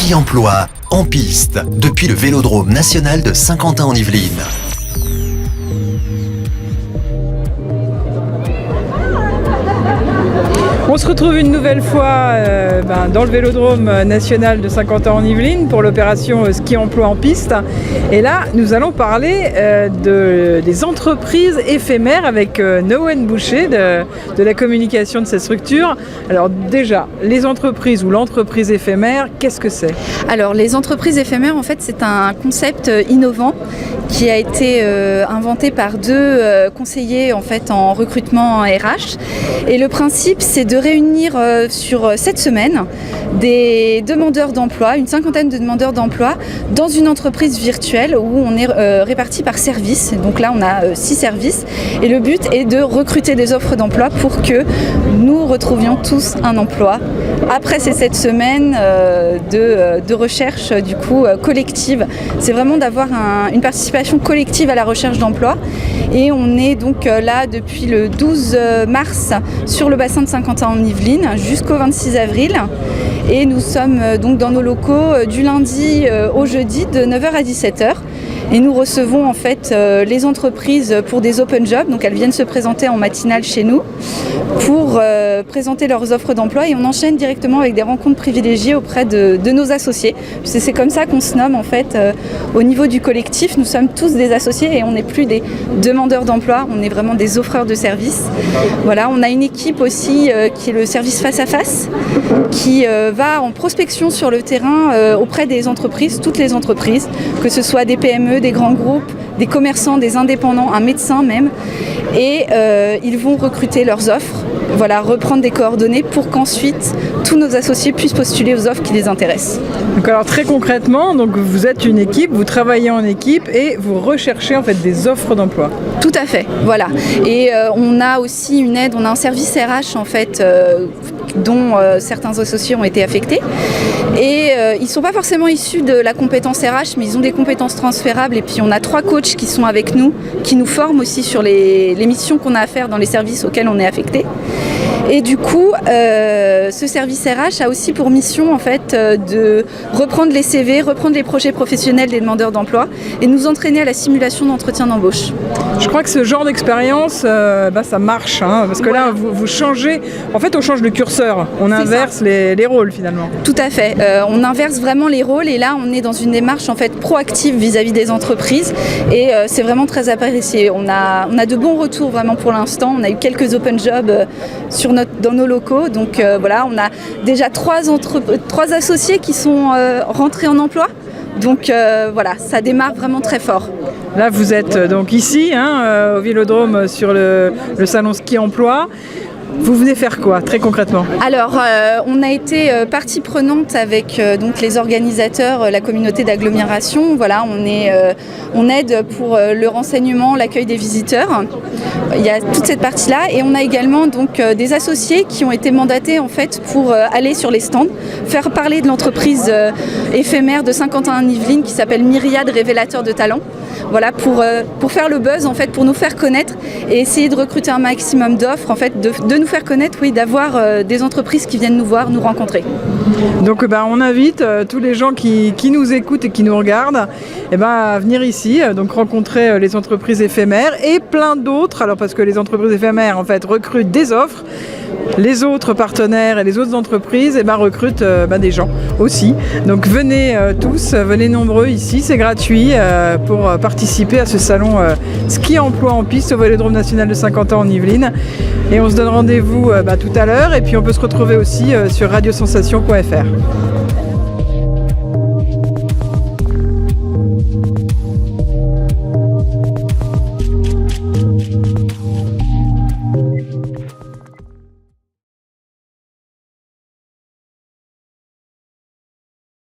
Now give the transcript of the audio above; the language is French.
ski emploi en piste depuis le Vélodrome national de Saint-Quentin-en-Yvelines. On se retrouve une nouvelle fois dans le Vélodrome national de Saint-Quentin-en-Yvelines pour l'opération ski emploi en piste. Et là, nous allons parler des entreprises éphémères avec Nowen Boucher de la communication de cette structure. Alors déjà, les entreprises ou l'entreprise éphémère, qu'est-ce que c'est ? Alors les entreprises éphémères, en fait, c'est un concept innovant qui a été inventé par deux conseillers en fait en recrutement en RH. Et le principe, c'est de réunir sur cette semaine des demandeurs d'emploi, une cinquantaine de demandeurs d'emploi dans une entreprise virtuelle où on est répartis par service. Donc là, on a 6 services et le but est de recruter des offres d'emploi pour que nous retrouvions tous un emploi après ces 7 semaines de recherche du coup collective. C'est vraiment d'avoir une participation collective à la recherche d'emploi et on est donc là depuis le 12 mars sur le bassin de Saint-Quentin-en-Yvelines jusqu'au 26 avril et nous sommes donc dans nos locaux du lundi au jeudi de 9h à 17h. Et nous recevons en fait les entreprises pour des open jobs, donc elles viennent se présenter en matinale chez nous pour présenter leurs offres d'emploi et on enchaîne directement avec des rencontres privilégiées auprès de nos associés. C'est comme ça qu'on se nomme en fait au niveau du collectif. Nous sommes tous des associés et on n'est plus des demandeurs d'emploi, on est vraiment des offreurs de services. Voilà, on a une équipe aussi qui est le service face à face qui va en prospection sur le terrain auprès des entreprises, toutes les entreprises, que ce soit des PME, des grands groupes, des commerçants, des indépendants, un médecin même. Et ils vont recruter leurs offres, voilà, reprendre des coordonnées pour qu'ensuite tous nos associés puissent postuler aux offres qui les intéressent. Donc alors très concrètement, donc vous êtes une équipe, vous travaillez en équipe et vous recherchez en fait des offres d'emploi. Tout à fait, voilà. Et on a aussi une aide, on a un service RH en fait dont certains associés ont été affectés. Et ils ne sont pas forcément issus de la compétence RH, mais ils ont des compétences transférables. Et puis on a 3 coachs qui sont avec nous, qui nous forment aussi sur les missions qu'on a à faire dans les services auxquels on est affecté. Et du coup, ce service RH a aussi pour mission en fait de reprendre les CV, reprendre les projets professionnels des demandeurs d'emploi et nous entraîner à la simulation d'entretien d'embauche. Je crois que ce genre d'expérience, ça marche, parce que là, vous changez, en fait, on change le curseur, on inverse les rôles finalement. Tout à fait, on inverse vraiment les rôles et là, on est dans une démarche en fait proactive vis-à-vis des entreprises et c'est vraiment très apprécié. On a de bons retours vraiment pour l'instant, on a eu quelques open jobs dans nos locaux, donc voilà, on a déjà 3 associés qui sont rentrés en emploi. Donc voilà, ça démarre vraiment très fort. Là, vous êtes donc ici, au Vélodrome, sur le salon ski emploi. Vous venez faire quoi, très concrètement ? Alors, on a été partie prenante avec donc les organisateurs, la communauté d'agglomération. Voilà, on aide pour le renseignement, l'accueil des visiteurs. Il y a toute cette partie-là et on a également donc des associés qui ont été mandatés en fait pour aller sur les stands, faire parler de l'entreprise éphémère de Saint-Quentin-en-Yvelines qui s'appelle Myriade Révélateur de Talents. Voilà, pour faire le buzz en fait, pour nous faire connaître et essayer de recruter un maximum d'offres en fait, de nous faire connaître, oui, d'avoir des entreprises qui viennent nous voir, nous rencontrer. Donc on invite tous les gens qui nous écoutent et qui nous regardent à venir ici, donc rencontrer les entreprises éphémères et plein d'autres, alors parce que les entreprises éphémères en fait recrutent des offres. Les autres partenaires et les autres entreprises recrutent des gens aussi. Donc venez tous, venez nombreux ici, c'est gratuit pour participer à ce salon ski emploi en piste au Vélodrome national de Saint-Quentin-en-Yvelines. Et on se donne rendez-vous tout à l'heure et puis on peut se retrouver aussi sur radiosensation.fr.